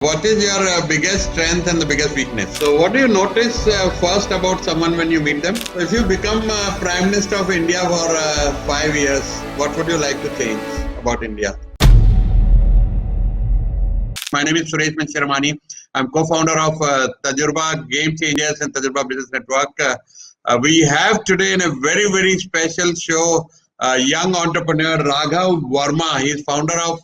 What is your biggest strength and the biggest weakness? So, what do you notice first about someone when you meet them? So if you become Prime Minister of India for 5 years, what would you like to change about India? My name is Suresh Mansharamani. I'm co-founder of Tajurba Game Changers and Tajurba Business Network. We have today in a very, very special show young entrepreneur Raghav Verma. He's founder of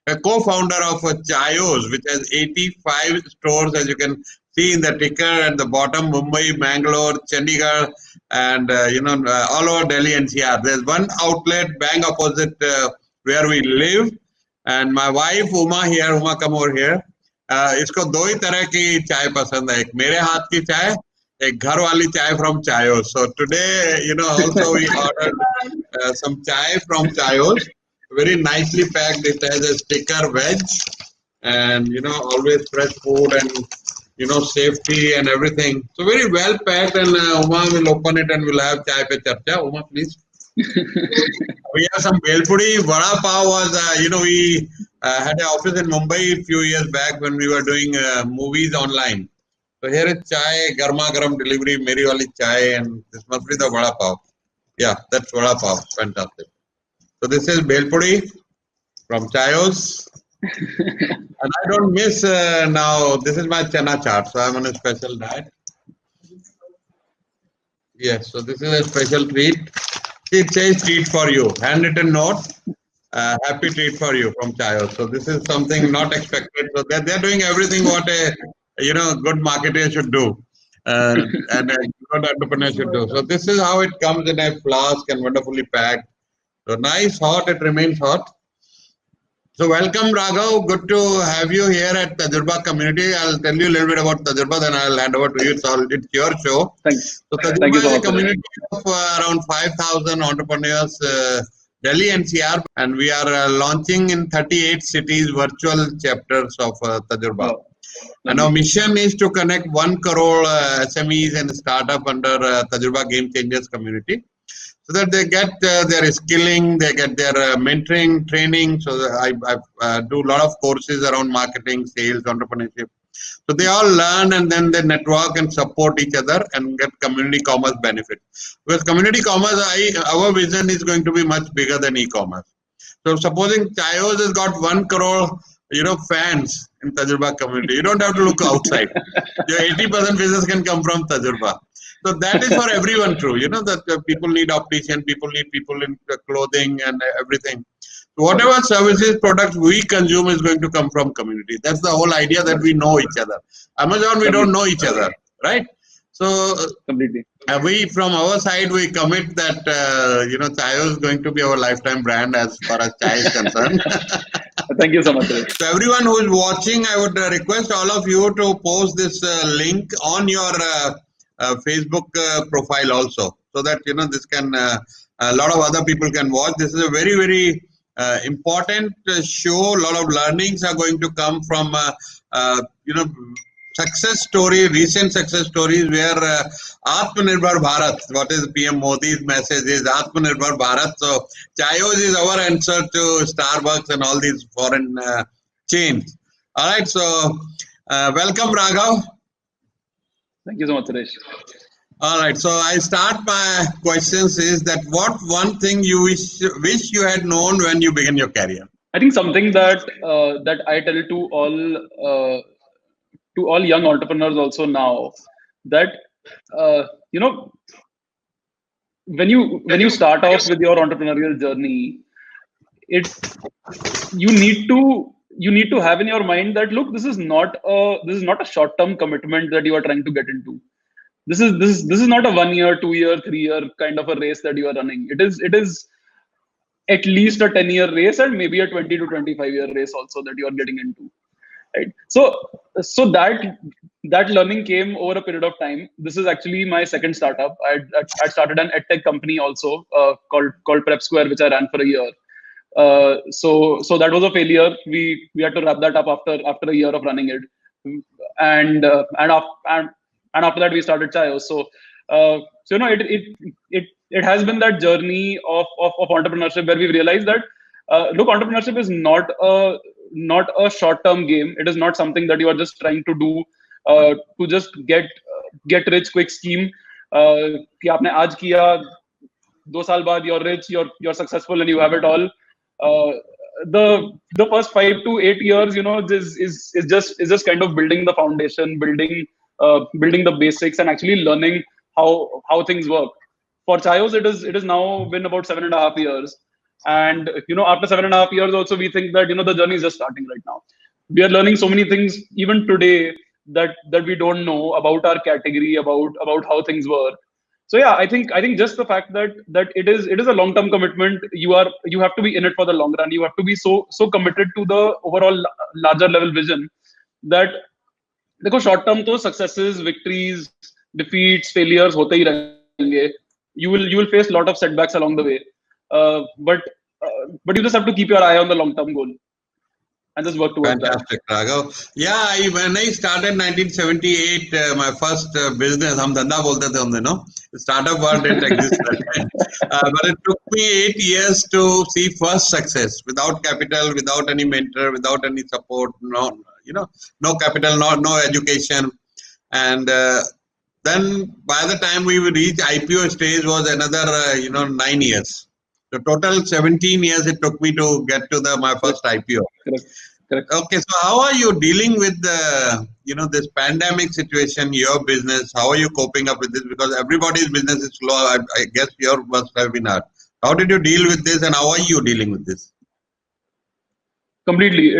a co-founder of Chaayos, which has 85 stores, as you can see in the ticker at the bottom: Mumbai, Bangalore, Chandigarh, and all over Delhi NCR. There's one outlet bang opposite where we live, and my wife Uma, come over here. इसको दो ही तरह की चाय पसंद है, एक मेरे हाथ की चाय, एक घर वाली चाय from Chaayos. So today, also we ordered some chai from Chaayos. Very nicely packed. It has a sticker veg, and always fresh food and safety and everything. So very well packed. And Uma will open it and we'll have chai pe charcha. Uma, please. We have some belpudi. Vada pav was, we had an office in Mumbai a few years back when we were doing movies online. So here is chai, garma garam delivery, meri wali chai, and this must be the vada pav. Yeah, that's vada pav. Fantastic. So this is belpudi from Chaayos. And I don't miss now. This is my chana chaat. So I'm on a special diet. Yes, so this is a special treat. It says treat for you. Handwritten note. Happy treat for you from Chaayos. So this is something not expected. So they're doing everything what a good marketer should do. And a good entrepreneur should do. So this is how it comes in a flask and wonderfully packed. So nice, hot, it remains hot. So welcome Raghav, good to have you here at Tajurba community. I'll tell you a little bit about Tajurba, then I'll hand over to you. It's your show. Thanks. So Tajurba is a community of around 5,000 entrepreneurs, Delhi NCR, and we are launching in 38 cities virtual chapters of Tajurba. Oh. And our mission is to connect 1 crore SMEs and startup under Tajurba Game Changers community, so that they get their skilling, they get their mentoring, training. So I do a lot of courses around marketing, sales, entrepreneurship. So they all learn and then they network and support each other and get community commerce benefit. Because community commerce, our vision is going to be much bigger than e-commerce. So supposing Chaayos has got 1 crore, fans in Tajurba community, you don't have to look outside. Your 80% business can come from Tajurba. So that is for everyone true, that people need optician, people need people in clothing and everything. So whatever services, products we consume is going to come from community. That's the whole idea, that we know each other. Amazon, we don't know each other, right? So completely. We, from our side, we commit that, Chaayos is going to be our lifetime brand as far as chai is concerned. Thank you so much. So everyone who is watching, I would request all of you to post this link on your Facebook profile also, so that this can a lot of other people can watch. This is a very, very important show. A lot of learnings are going to come from success story, recent success stories where Atmanirbhar Bharat, what is PM Modi's message is Atmanirbhar Bharat. So Chaayos is our answer to Starbucks and all these foreign chains. All right, so welcome Raghav. Thank you so much, Suresh. All right, so I start my questions is that what one thing you wish you had known when you began your career? I think something that that I tell to all young entrepreneurs also now, that when you start off with your entrepreneurial journey, you need to have in your mind that, look, this is not a short-term commitment that you are trying to get into. This is not a 1 year, 2 year, 3 year kind of a race that you are running. It is at least a 10-year race and maybe a 20 to 25-year race also that you are getting into. Right. So that learning came over a period of time. This is actually my second startup. I started an edtech company also called Prep Square, which I ran for a year. So that was a failure. We had to wrap that up after a year of running it, and after that we started Chaayos. So it has been that journey of entrepreneurship where we realized that look, entrepreneurship is not a not a short-term game. It is not something that you are just trying to do to just get rich quick scheme. कि आपने आज किया, 2 साल बाद you're rich, you're successful, and you have it all. The first 5 to 8 years, is just kind of building the foundation, building the basics, and actually learning how things work. For Chaayos, it is now been about 7.5 years, and after 7.5 years, also we think that the journey is just starting right now. We are learning so many things even today that we don't know about our category, about how things work. So yeah, I think just the fact that it is a long-term commitment. You have to be in it for the long run. You have to be so committed to the overall larger level vision that देखो short term तो successes, victories, defeats, failures होते ही रहेंगे. You will face a lot of setbacks along the way, but you just have to keep your eye on the long term goal and just work towards Fantastic, Raghav. Yeah, when I started 1978, my first business, हम धंधा बोलते थे हमने, no? Startup world didn't exist that time. But it took me 8 years to see first success without capital, without any mentor, without any support, no capital, no education. And then by the time we would reach IPO stage was another, 9 years. So total 17 years it took me to get to my first IPO. Correct. Okay, so how are you dealing with this pandemic situation, your business? How are you coping up with this? Because everybody's business is slow. I guess yours must have been hard. How did you deal with this, and how are you dealing with this? Completely.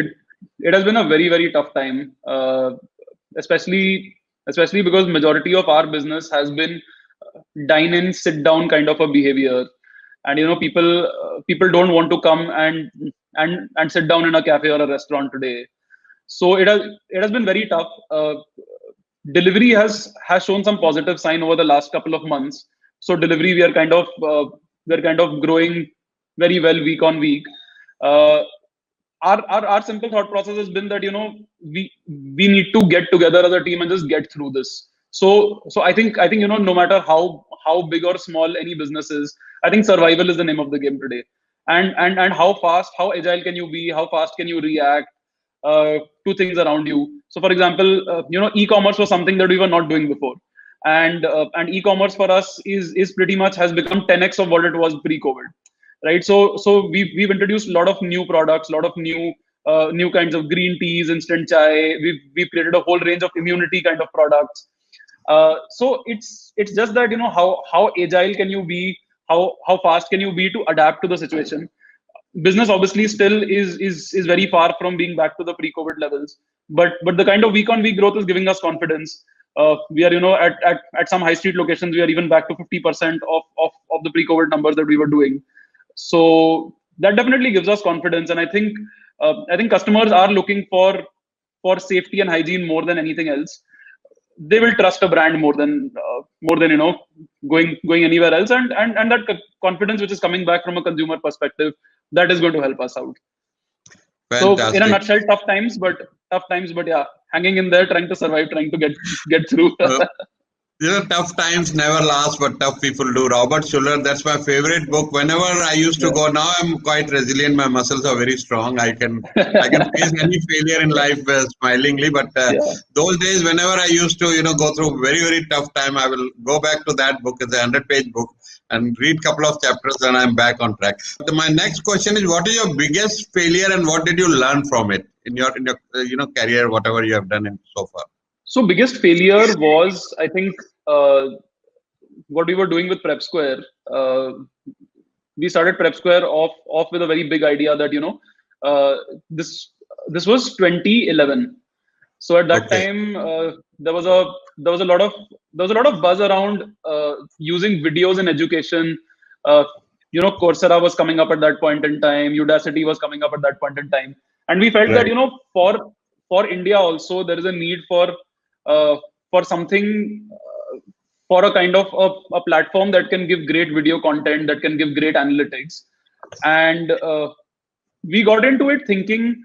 It has been a very, very tough time, especially because majority of our business has been dine in, sit down kind of a behavior, and people don't want to come and sit down in a cafe or a restaurant today. So it has been very tough. Delivery has shown some positive sign over the last couple of months. So delivery, we are kind of growing very well week on week. Our simple thought process has been that we need to get together as a team and just get through this. So I think no matter how big or small any business is, I think survival is the name of the game today. And how fast, how agile can you be? How fast can you react to things around you? So for example, e-commerce was something that we were not doing before, and e-commerce for us is pretty much has become 10x of what it was pre-COVID. Right, so we've introduced a lot of new products, a lot of new kinds of green teas, instant chai. We've created a whole range of immunity kind of products. So it's just that how agile can you be, how fast can you be to adapt to the situation. Business obviously still is very far from being back to the pre-COVID levels, but the kind of week on week growth is giving us confidence. We are at some high street locations, we are even back to 50% of the pre-COVID numbers that we were doing. So that definitely gives us confidence, and I think customers are looking for safety and hygiene more than anything else. They will trust a brand more than going anywhere else, and that confidence which is coming back from a consumer perspective, that is going to help us out. Fantastic. So in a nutshell, tough times, but yeah, hanging in there, trying to survive, trying to get through. Tough times never last, but tough people do. Robert Schuller, that's my favorite book. Whenever I used to go, now I'm quite resilient. My muscles are very strong. I can face any failure in life smilingly. But those days, whenever I used to, go through very, very tough time, I will go back to that book. It's a 100-page book and read a couple of chapters, and I'm back on track. So my next question is, what is your biggest failure, and what did you learn from it in your career, whatever you have done so far? So biggest failure was, I think, what we were doing with Prep Square. We started Prep Square off with a very big idea that this was 2011. So at that time, there was a lot of buzz around using videos in education. Coursera was coming up at that point in time. Udacity was coming up at that point in time, and we felt that for India also there is a need for something, for a kind of a platform that can give great video content, that can give great analytics. And we got into it thinking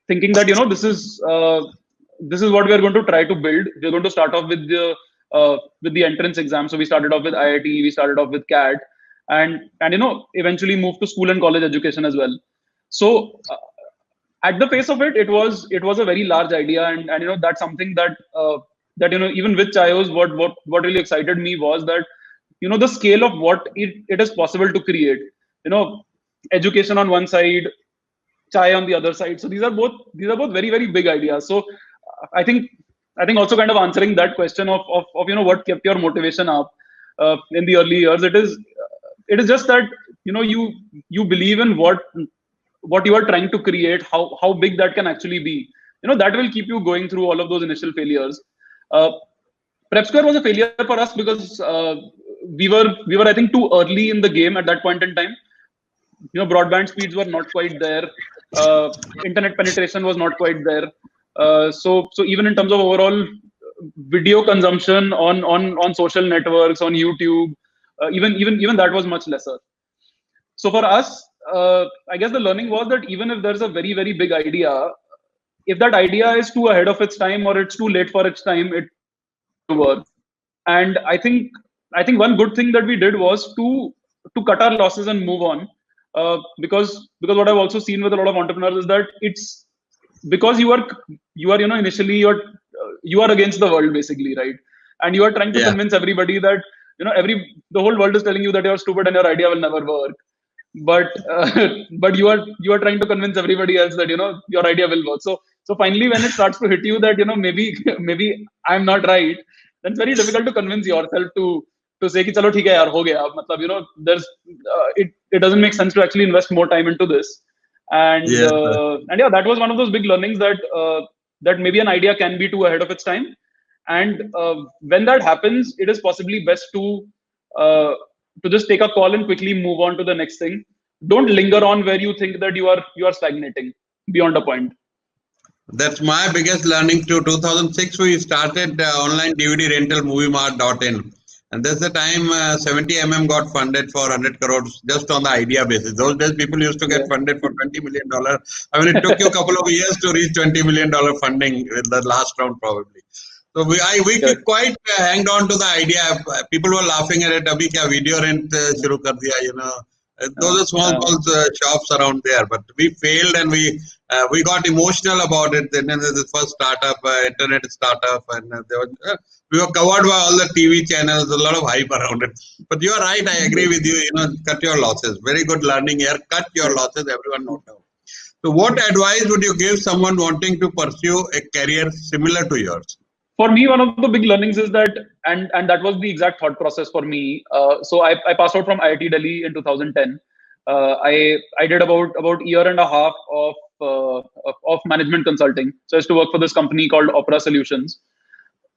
that this is what we are going to try to build. We're going to start off with the entrance exam. So we started off with IIT, we started off with CAT, and eventually moved to school and college education as well. So at the face of it, it was a very large idea, and that's something that even with Chaayos, what really excited me was that the scale of what it is possible to create. You know, education on one side, chai on the other side. So these are both very very big ideas. So I think I think also kind of answering that question of what kept your motivation up in the early years. It is just that you believe in what you are trying to create, how big that can actually be. That will keep you going through all of those initial failures. uh, Prep Square was a failure for us because we were I think too early in the game at that point in time. Broadband speeds were not quite there. Internet penetration was not quite there. So even in terms of overall video consumption on social networks, on YouTube, even that was much lesser. So for us, I guess the learning was that even if there's a very very big idea, if that idea is too ahead of its time or it's too late for its time, it's not going to work. And I think one good thing that we did was to cut our losses and move on. Because what I've also seen with a lot of entrepreneurs is that it's because you are initially you are against the world basically, right? And you are trying to Yeah. convince everybody that the whole world is telling you that you're stupid and your idea will never work. But but you are trying to convince everybody else that your idea will work. So finally when it starts to hit you that maybe I'm not right, then it's very difficult to convince yourself to say ki chalo theek hai yaar, ho gaya. Matlab, there's it doesn't make sense to actually invest more time into this. Yes. And yeah, that was one of those big learnings that maybe an idea can be too ahead of its time. And when that happens, it is possibly best uh, to just take a call and quickly move on to the next thing. Don't linger on where you think that you are stagnating beyond a point. That's my biggest learning too. 2006, we started online DVD rental moviemart.in. And that's the time 70 got funded for 100 crores just on the idea basis. Those days, people used to get Yeah. funded for $20 million. I mean, it took you a couple of years to reach $20 million funding in the last round, probably. So we Correct. quite hanged on to the idea. People were laughing at it. Abhi kya video rent shuru kar diya. Those are small, Uh, small shops around there. But we failed and we got emotional about it. Then the first startup, internet startup, and we were covered by all the TV channels. A lot of hype around it. But you are right. I agree with you. Cut your losses. Very good learning here. Cut your right. losses. Everyone note down. So, what advice would you give someone wanting to pursue a career similar to yours? For me, one of the big learnings is that, and that was the exact thought process for me. So I passed out from IIT Delhi in 2010. I did about year and a half of management consulting. So I used to work for this company called Opera Solutions.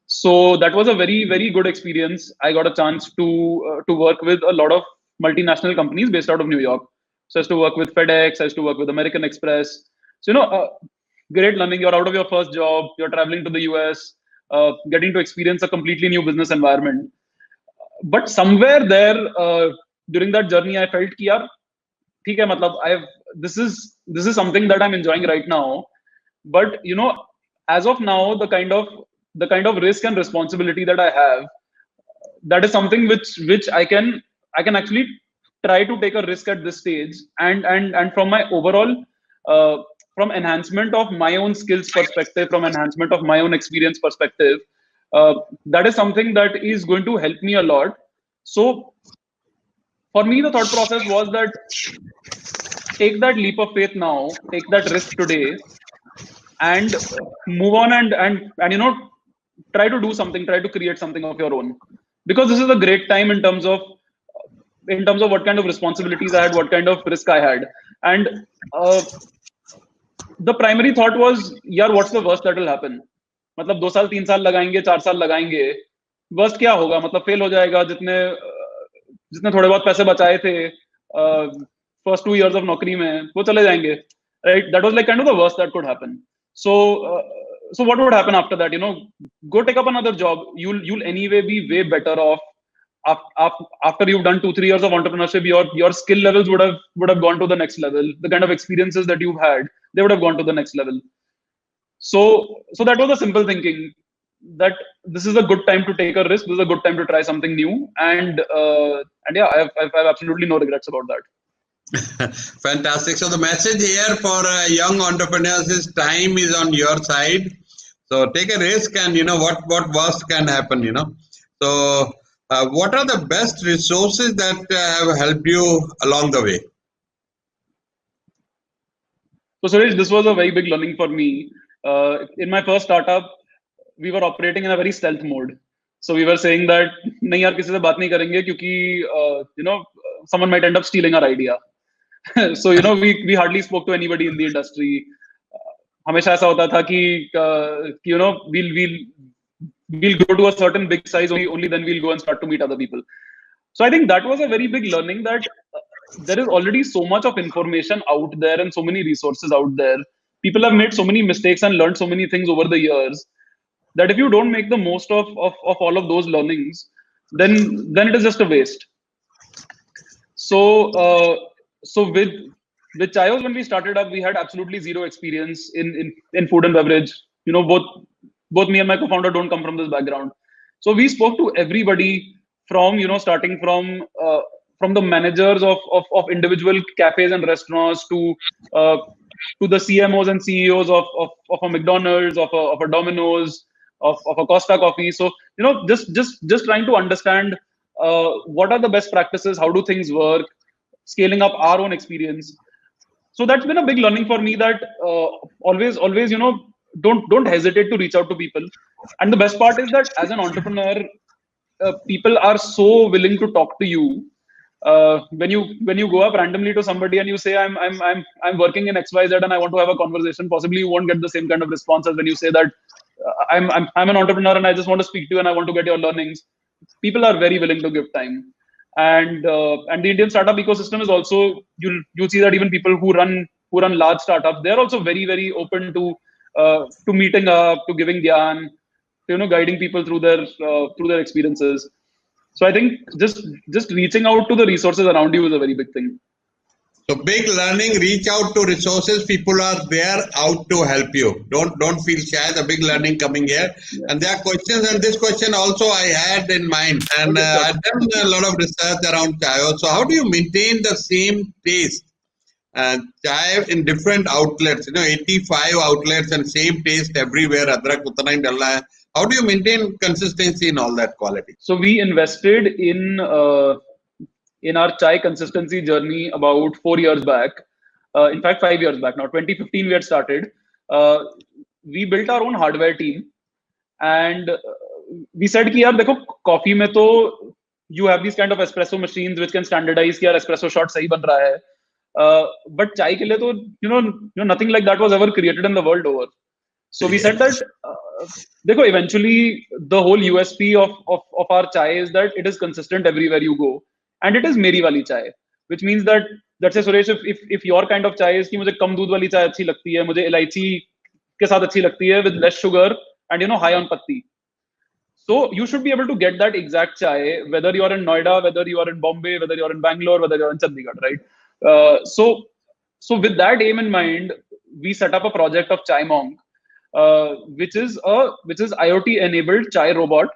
So that was a very very good experience. I got a chance to work with a lot of multinational companies based out of New York. So I used to work with FedEx. I used to work with American Express. So great learning. You're out of your first job. You're traveling to the US, getting to experience a completely new business environment. But somewhere there, during that journey, I felt कि यार ठीक है, मतलब this is something that I'm enjoying right now. But as of now, the kind of risk and responsibility that I have, that is something which I can actually try to take a risk at this stage. And from my overall uh, from enhancement of my own skills perspective, from enhancement of my own experience perspective, that is something that is going to help me a lot. So for me, the thought process was that take that leap of faith now, take that risk today, and move on, and try to do something, try to create something of your own, because this is a great time in terms of what kind of responsibilities I had, what kind of risk I had. And uh, the primary thought was, यार what's the worst that will happen? मतलब 2 साल 3 साल लगाएंगे, 4 साल लगाएंगे, worst क्या होगा? मतलब फेल हो जाएगा, जितने थोड़े बहुत पैसे बचाए थे फर्स्ट 2 years ऑफ नौकरी में, वो चले जाएंगे, right? That was like kind of the worst that could happen. So what would happen after that? Go take up another job. You'll anyway be way better off after you've done 2-3 years of entrepreneurship. Your skill levels would have gone to the next level. The kind of experiences that you've had, they would have gone to the next level. So that was the simple thinking, that this is a good time to take a risk. This is a good time to try something new. And yeah, I've absolutely no regrets about that. Fantastic. So the message here for young entrepreneurs is time is on your side. So take a risk, and what worst can happen. So what are the best resources that have helped you along the way? So Suresh, this was a very big learning for me. In my first startup, we were operating in a very stealth mode. So we were saying that नहीं यार किसी से बात नहीं करेंगे क्योंकि someone might end up stealing our idea. So we hardly spoke to anybody in the industry. हमेशा ऐसा होता था कि we'll grow to a certain big size, only then we'll go and start to meet other people. So I think that was a very big learning, that there is already so much of information out there and so many resources out there. People have made so many mistakes and learned so many things over the years, that if you don't make the most of all of those learnings, then it is just a waste. So with Chaayos, when we started up, we had absolutely zero experience in food and beverage. Both me and my co-founder don't come from this background. So we spoke to everybody from starting from the managers of individual cafes and restaurants to the CMOs and CEOs of a McDonald's, of a Domino's, of a Costa Coffee. So just trying to understand what are the best practices, how do things work, scaling up our own experience. So that's been a big learning for me, that always don't hesitate to reach out to people. And the best part is that as an entrepreneur, people are so willing to talk to you. When you go up randomly to somebody and you say I'm working in XYZ and I want to have a conversation, possibly you won't get the same kind of response as when you say that I'm an entrepreneur and I just want to speak to you and I want to get your learnings. People are very willing to give time. And the Indian startup ecosystem is also, you'll see that even people who run large startups, they're also very, very open to meeting up, to giving gyan, to guiding people through their experiences. So I think just reaching out to the resources around you is a very big thing. So big learning, reach out to resources. People are there out to help you. Don't feel shy. The big learning coming here. Yeah. And there are questions, and this question also I had in mind. And I've done a lot of research around Chaayos. So how do you maintain the same taste? Chai in different outlets, 85 outlets and same taste everywhere. Adrak utna hi dalla hai. How do you maintain consistency in all that quality? So we invested in our chai consistency journey about 4 years back. In fact, 5 years back now. 2015 we had started. We built our own hardware team, and we said कि यार देखो coffee में तो you have these kind of espresso machines which can standardize कि यार espresso shot सही बन रहा है. But chai के लिए तो nothing like that was ever created in the world over. So we said that देखो eventually the whole USP of our chai is that it is consistent everywhere you go, and it is मेरी वाली chai, which means that let's say Suresh, if your kind of chai is कि मुझे कम दूध वाली चाय अच्छी लगती है, मुझे इलायची के साथ अच्छी लगती है with less sugar and high on patti. So you should be able to get that exact chai whether you are in Noida, whether you are in Bombay, whether you are in Bangalore, whether you are in Chandigarh, right? So with that aim in mind, we set up a project of Chai Monk, which is IoT enabled chai robot,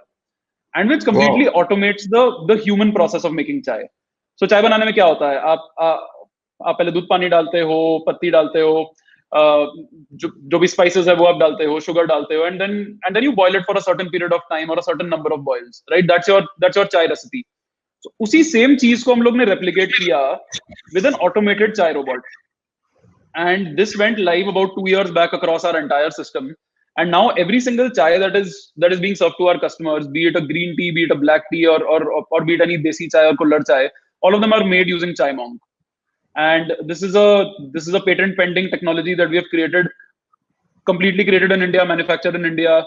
and which completely automates the human process of making chai. So chai बनाने में क्या होता है? आप पहले दूध पानी डालते हो, पत्ती डालते हो, जो भी spices है वो आप डालते हो, sugar डालते हो, and then you boil it for a certain period of time or a certain number of boils, right? That's your chai recipe. So उसी same चीज को हम लोग ने replicate किया with an automated chai robot. And this went live about 2 years back across our entire system. And now every single chai that is being served to our customers, be it a green tea, be it a black tea, or be it any desi chai or kullar chai, all of them are made using Chai Monk. And this is a patent pending technology that we have created, completely created in India, manufactured in India.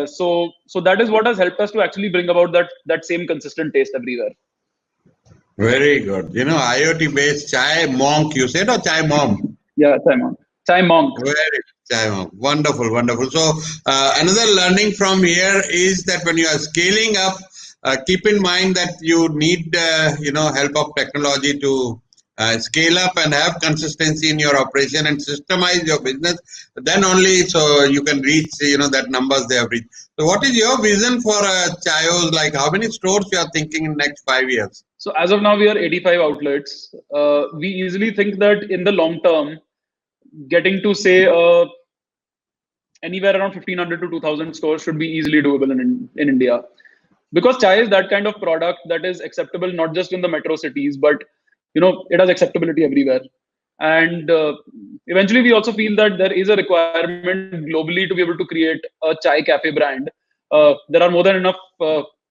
So that is what has helped us to actually bring about that same consistent taste everywhere. Very good. IoT based Chai Monk, you said, or Chai Mom? Yeah, Chai Monk. Chai Monk. Very Chai Monk. Wonderful, wonderful. So another learning from here is that when you are scaling up, keep in mind that you need help of technology to scale up and have consistency in your operation and systemize your business. Then only so you can reach that numbers they have reached. So what is your vision for Chaayos? Like how many stores you are thinking in next 5 years? So as of now, we are 85 outlets. We easily think that in the long term, getting to say anywhere around 1500 to 2000 stores should be easily doable in India. Because chai is that kind of product that is acceptable not just in the metro cities, but it has acceptability everywhere. And eventually, we also feel that there is a requirement globally to be able to create a chai cafe brand. There are more than enough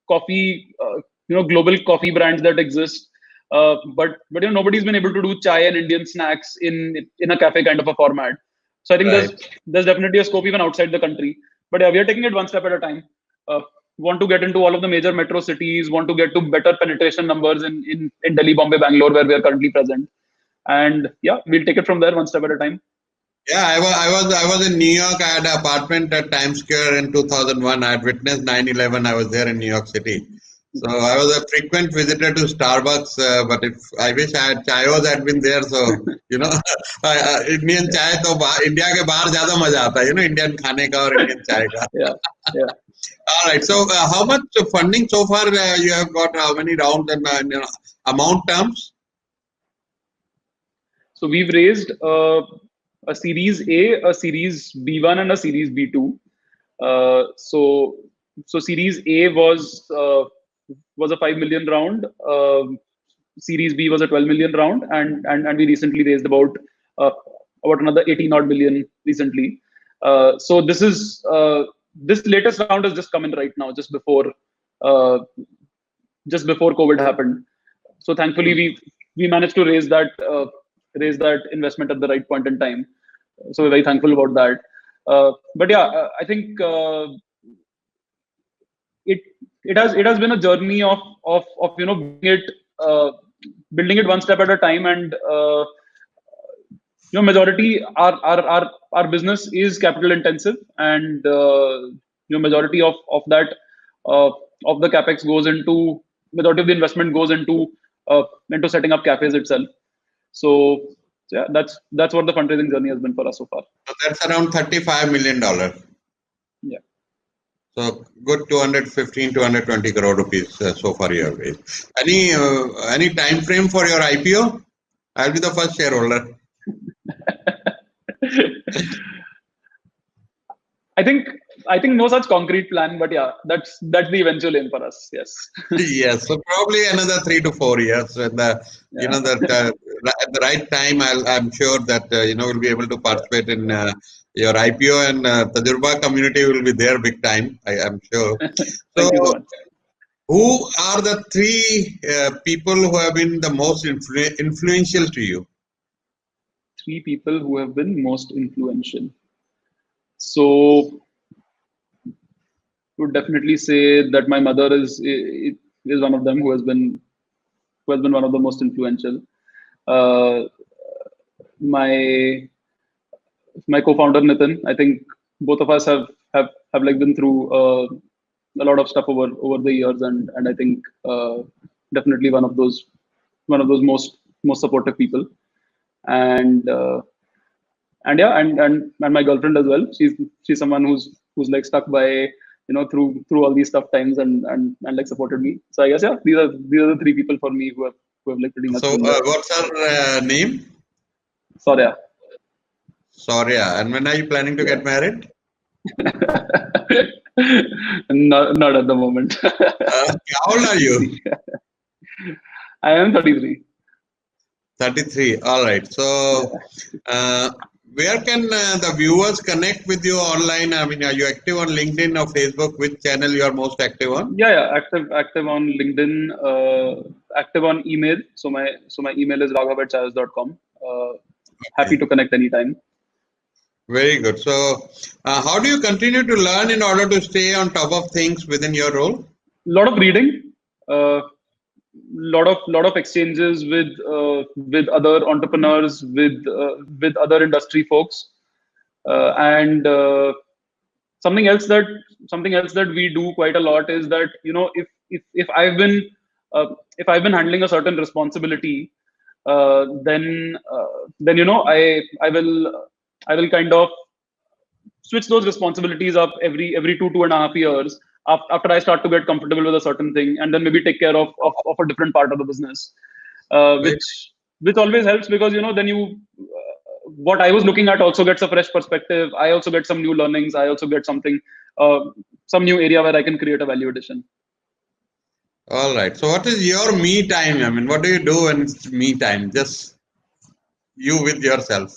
coffee, global coffee brands that exist. But nobody's been able to do chai and Indian snacks in a cafe kind of a format. So I think Right. there's definitely a scope even outside the country. But yeah, we are taking it one step at a time. Want to get into all of the major metro cities, want to get to better penetration numbers in Delhi, Bombay, Bangalore, where we are currently present. And yeah, we'll take it from there one step at a time. Yeah, I was in New York. I had an apartment at Times Square in 2001. I had witnessed 9/11. I was there in New York City. So I was a frequent visitor to Starbucks. But if I wish I had Chaayos had been there, so Indian chai तो India के बाहर ज्यादा मजा आता है, Indian खाने का और इंडियन चाय का. Yeah, yeah. All right. So how much funding so far you have got? How many rounds and amount terms? So we've raised a Series A, a Series B1, and a Series B2. So Series A was a 5 million round. Series B was a 12 million round, and we recently raised about another 18 odd million recently. So this latest round has just come in right now, just before COVID happened. So thankfully we managed to raise that investment at the right point in time. So we're very thankful about that. But yeah, I think it has been a journey of building it one step at a time, and majority our business is capital intensive, and majority of that of the capex goes into majority of the investment goes into setting up cafes itself. So yeah, that's what the fundraising journey has been for us so far. So that's around $35 million. Yeah. So good 215, 220 crore rupees so far you have raised. Any time frame for your IPO? I'll be the first shareholder. I think no such concrete plan, but yeah, that's the eventual aim for us. Yes. Yes, so probably another 3 to 4 years. When at the right time, I'm sure that we'll be able to participate in your IPO, and Tajurba community will be there big time. I'm sure. Thank you so much. Who are the three people who have been the most influential to you? Three people who have been most influential. So, would definitely say that my mother is one of them who has been one of the most influential. My co-founder Nitin, I think both of us have like been through a lot of stuff over the years, and I think definitely one of those most supportive people, and yeah, and my girlfriend as well. She's someone who's like stuck by through all these tough times and like supported me. So I guess yeah, these are the three people for me who have like pretty much. So what's her name? Soria. Soria. And when are you planning to get married? Not at the moment. How old are you? I am 33. 33. All right. So, where can the viewers connect with you online? I mean, are you active on LinkedIn or Facebook? Which channel you are most active on? Yeah. Active on LinkedIn. Active on email. So my email is raghav@chaayos.com. Happy to connect anytime. Very good. So, how do you continue to learn in order to stay on top of things within your role? A lot of reading. Lot of exchanges with other entrepreneurs, with other industry folks, and something else that we do quite a lot is that if I've been handling a certain responsibility, then I will kind of switch those responsibilities up every 2.5 years, after I start to get comfortable with a certain thing, and then maybe take care of a different part of the business, Right. which always helps, because then what I was looking at also gets a fresh perspective. I also get some new learnings. I also get something, uh, some new area where I can create a value addition. All right. So what is your me time? I mean, what do you do when it's me time? Just you with yourself.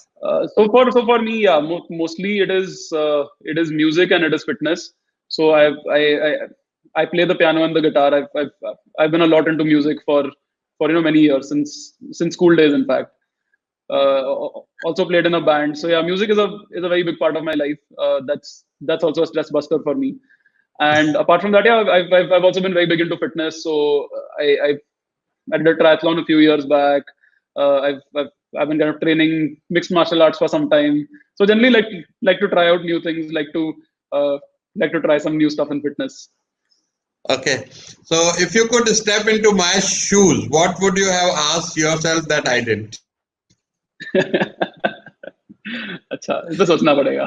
So for me, yeah, mostly it is music and it is fitness. So I play the piano and the guitar. I've been a lot into music for many years, since school days, in fact. Also played in a band. So yeah, music is a very big part of my life. That's also a stress buster for me. And apart from that, yeah, I've also been very big into fitness. So I did a triathlon a few years back. I've been kind of training mixed martial arts for some time. So generally, like to try out new things, uh, like to try some new stuff in fitness. Okay. So if you could step into my shoes, what would you have asked yourself that I didn't? अच्छा, इस पे सोचना पड़ेगा.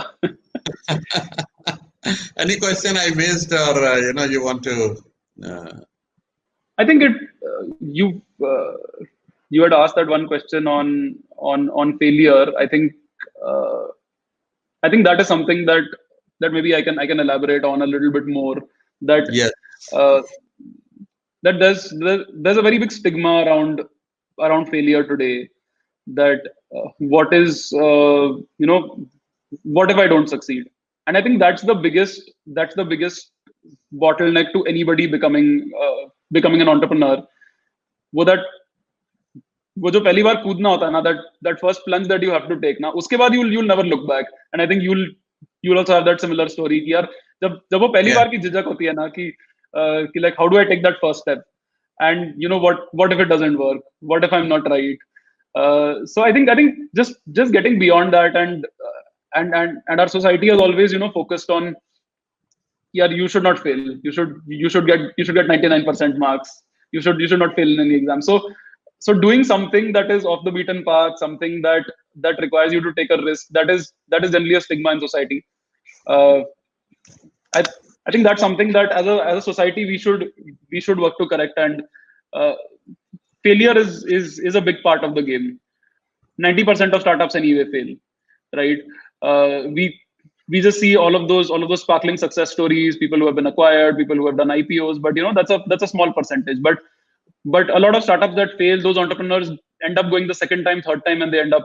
Any question I missed, or you want to? Uh, I think uh, you had asked that one question on failure. Uh, I think that is something that maybe I can elaborate on a little bit more. That yes. uh, that there's a very big stigma around failure today. That what if I don't succeed? And I think that's the biggest bottleneck to anybody becoming an entrepreneur. वो that वो जो पहली बार कूदना होता है ना, that first plunge that you have to take ना, उसके बाद you'll never look back. And I think you'll also have that similar story कि यार जब वो पहली Yeah. बार की झिझक होती है ना कि like how do I take that first step, and what if it doesn't work, what if I'm not right. So I think just getting beyond that, and our society has always focused on, yeah, you should not fail, you should get 99% marks, you should not fail in any exam. So doing something that is off the beaten path, something that requires you to take a risk, that is generally a stigma in society. uh, I I think that's something that as a society we should work to correct. And uh, failure is a big part of the game. 90% of startups anyway fail, right? We just see all of those sparkling success stories, people who have been acquired, people who have done IPOs, but that's a small percentage. But a lot of startups that fail, those entrepreneurs end up going the second time, third time, and they end up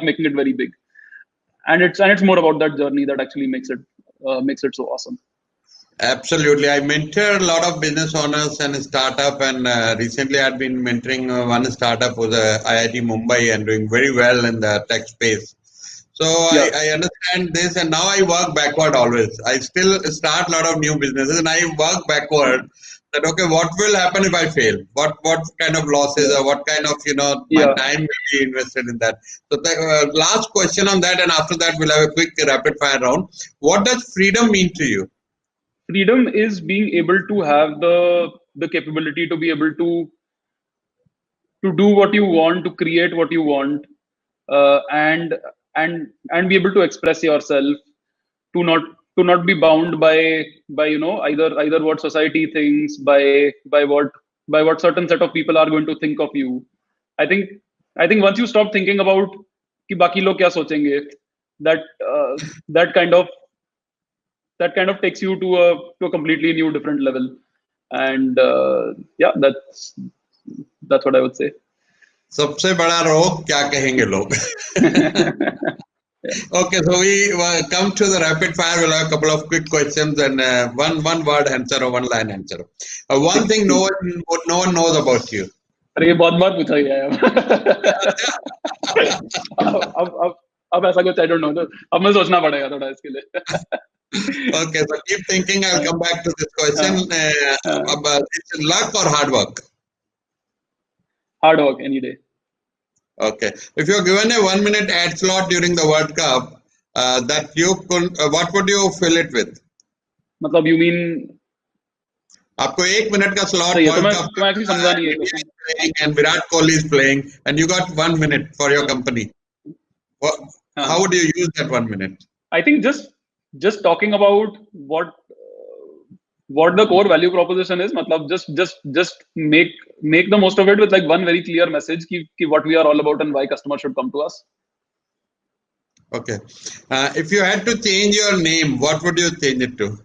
making it very big. And it's more about that journey that actually makes it so awesome. Absolutely. I mentor a lot of business owners and startup, and recently I've been mentoring one startup who's a IIT Mumbai and doing very well in the tech space. So Yeah. I understand this, and now I work backward always. I still start a lot of new businesses, and I work backward. That okay, what will happen if I fail? What kind of losses, or what kind of my Yeah. time will be invested in that? So the last question on that, and after that we'll have a quick rapid fire round. What does freedom mean to you? Freedom is being able to have the capability to be able to do what you want, to create what you want, and be able to express yourself, to not be bound by either what society thinks, by what certain set of people are going to think of you. I think i think once you stop thinking about कि बाकी लोग क्या सोचेंगे, that uh, that kind of takes you to a completely new different level. And yeah, that's what I would say. सबसे बड़ा रोग क्या कहेंगे लोग? Yeah. Okay, so we come to the rapid fire. We'll have a couple of quick questions and one word answer or one line answer. One thing no one knows about you. अरे ये बहुत बार पूछा गया है अब ऐसा कुछ I don't know, अब मैं सोचना पड़ेगा थोड़ा इसके लिए. Okay, so keep thinking. I'll come back to this question. It's luck or hard work? Hard work any day. Okay. If you're given a 1 minute ad slot during the World Cup, that you could, what would you fill it with? मतलब you mean आपको 1 minute का slot सही है, तो World मैं Cup तो मैं actually समझा नहीं है India question. is playing and Virat Kohli is playing, and you got 1 minute for your company. How would you use that 1 minute? I think just talking about what the core value proposition is. Matlab, just make the most of it with like one very clear message ki what we are all about and why customers should come to us. Okay. If you had to change your name, what would you change it to?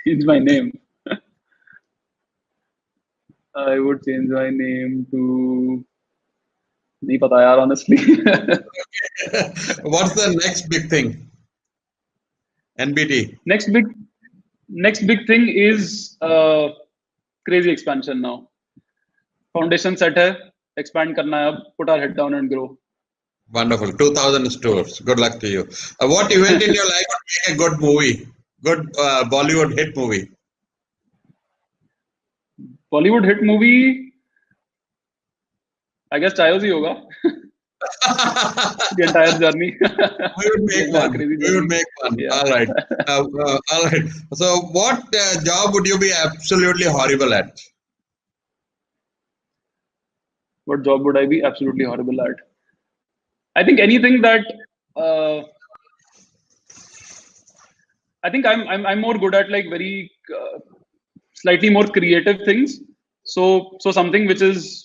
Change my name. I would change my name to. नहीं पता यार, honestly. What's the next big thing? NBT. Next big thing is crazy expansion now. Foundation set hai, expand karna hai ab, put our head down and grow. Wonderful. 2,000 stores. Good luck to you. What event in your life would make a good movie? Good Bollywood hit movie? Bollywood hit movie, I guess Chaayos hi hoga. The entire journey. We would make one. We would make one. Yeah. All right. All right. So, what job would you be absolutely horrible at? What job would I be absolutely horrible at? I think anything that I think I'm more good at like very slightly more creative things. So something which gets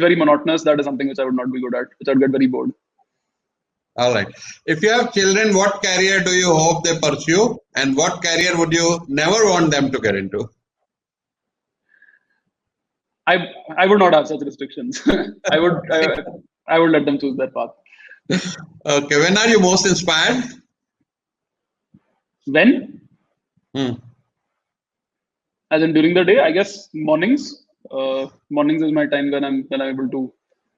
very monotonous, that is something which I would not be good at, which I'd get very bored. All right. If you have children, what career do you hope they pursue, and what career would you never want them to get into? I would not have such restrictions. I would let them choose their path. Okay. When are you most inspired? When? As in during the day, I guess mornings. Mornings is my time when I'm able to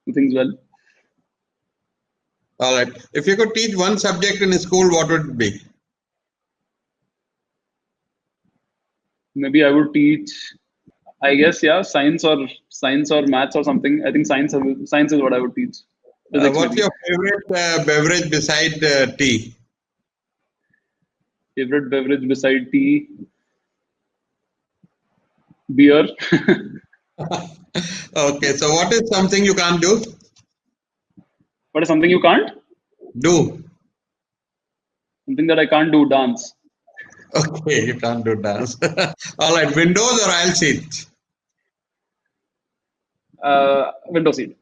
do things well. All right. If you could teach one subject in school, what would it be? Maybe I would teach, I guess, yeah, science or maths or something. I think science is what I would teach. What's your favorite beverage beside tea? Favorite beverage beside tea? Beer. Okay, so what is something you can't do? What is something you can't do? Something that I can't do, dance. Okay, you can't do dance. All right, windows or aisle seat? Window seat.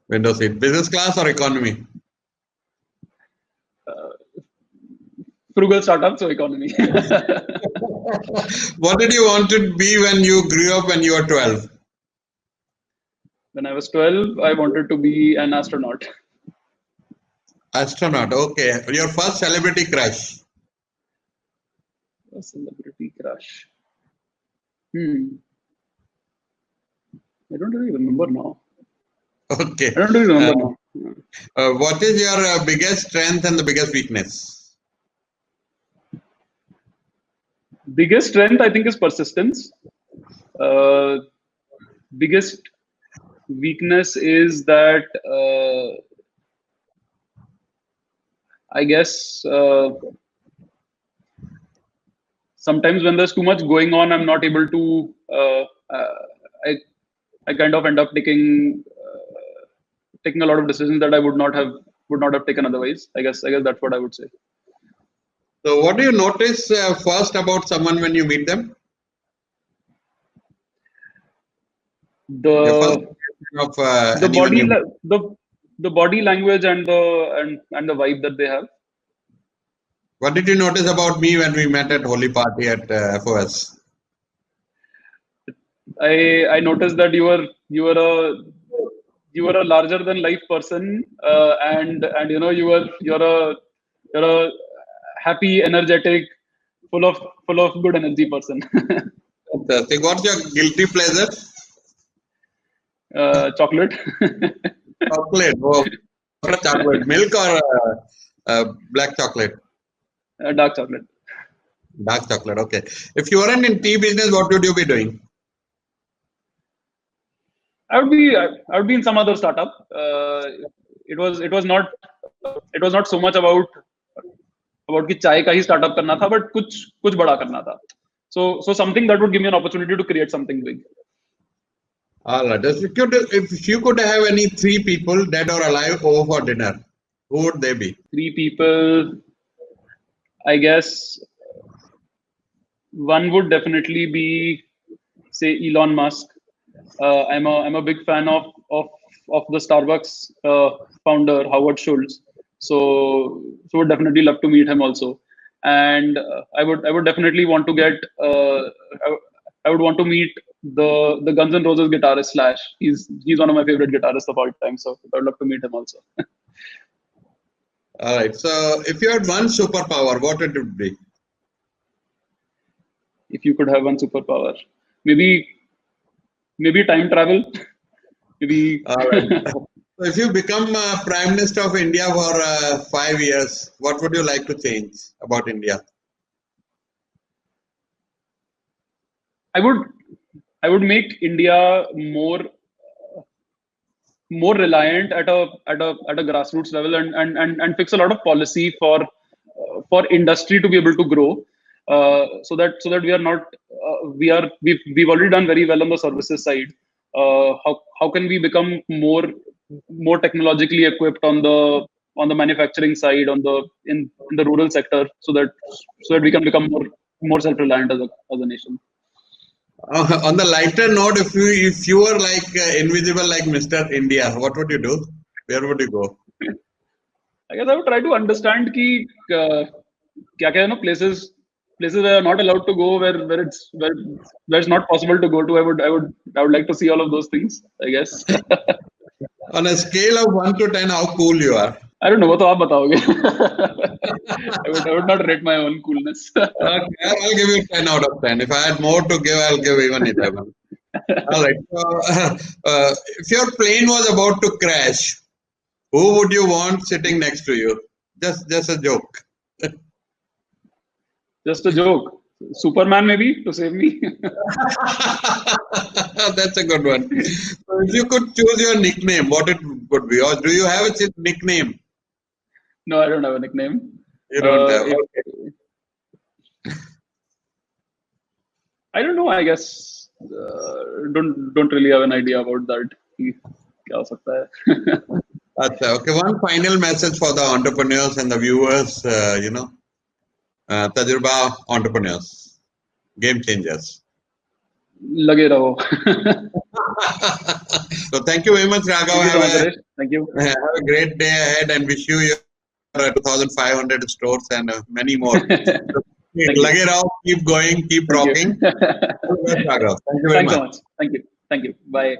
Window seat. Business class or economy? Frugal startup, so economy. What did you want to be when you grew up when you were 12? When I was 12, I wanted to be an astronaut. Astronaut, okay. Your first celebrity crush? A celebrity crush. I don't really remember now. Okay. I don't really remember now. What is your biggest strength and the biggest weakness? Biggest strength, I think, is persistence. Biggest weakness is that I guess sometimes when there's too much going on, I'm not able to. I kind of end up taking a lot of decisions that I would not have taken otherwise. I guess that's what I would say. So, what do you notice first about someone when you meet them? The body language and the vibe that they have. What did you notice about me when we met at Holi party at FOS? I noticed that you were a larger than life person, and you know you're a happy, energetic, full of good energy person. Fantastic. What's your guilty pleasure? Chocolate. Chocolate. Oh, chocolate. Milk or black chocolate? Dark chocolate. Dark chocolate. Okay. If you weren't in tea business, what would you be doing? I would be in some other startup. It was not so much about कि चाय का ही startup करना था, but कुछ बड़ा करना था. So something that would give me an opportunity to create something big. All right. If you could have any 3 people, dead or alive, over for dinner, who would they be? 3 people. I guess one would definitely be, say, Elon Musk. I'm a big fan of the Starbucks founder Howard Schultz. So would definitely love to meet him also. And I would definitely want to get I would want to meet the Guns N' Roses guitarist Slash. He's one of my favorite guitarists of all time. So I'd love to meet him also. All right. So if you had one superpower, what would it be? If you could have one superpower, maybe time travel. Maybe All right. So if you become Prime Minister of India for 5 years, what would you like to change about India? I would I would make India more reliant at a grassroots level, and fix a lot of policy for industry to be able to grow, so that we are not we've already done very well on the services side. How can we become more technologically equipped on the manufacturing side, in the rural sector, so that we can become more self-reliant as a nation. On the lighter note, if you were like invisible like Mr. India, what would you do? Where would you go? I guess I would try to understand क्या क्या places where are not allowed to go, where it's not possible to go to. I would like to see all of those things, I guess. On a scale of 1 to 10, how cool you are? I don't know, वो तो आप बताओगे. I would not rate my own coolness. Okay, I'll give you 10 out of 10. If I had more to give, I'll give even 11. All right. So, if your plane was about to crash, who would you want sitting next to you? Just a joke. Just a joke. Superman maybe to save me. That's a good one. So if you could choose your nickname, what it would be? Or do you have a nickname? No, I don't have a nickname. You don't have. If, Okay. I don't know. I guess don't really have an idea about that. क्या हो सकता है? Okay. One final message for the entrepreneurs and the viewers. Tajurba entrepreneurs, game changers. लगे रहो. So thank you very much, Raghav. Thank you. Have a great day ahead, and wish you your 2,500 stores and many more. Lage raho, keep going, keep rocking. Thank you very Thanks much. so much. Thank you. Bye.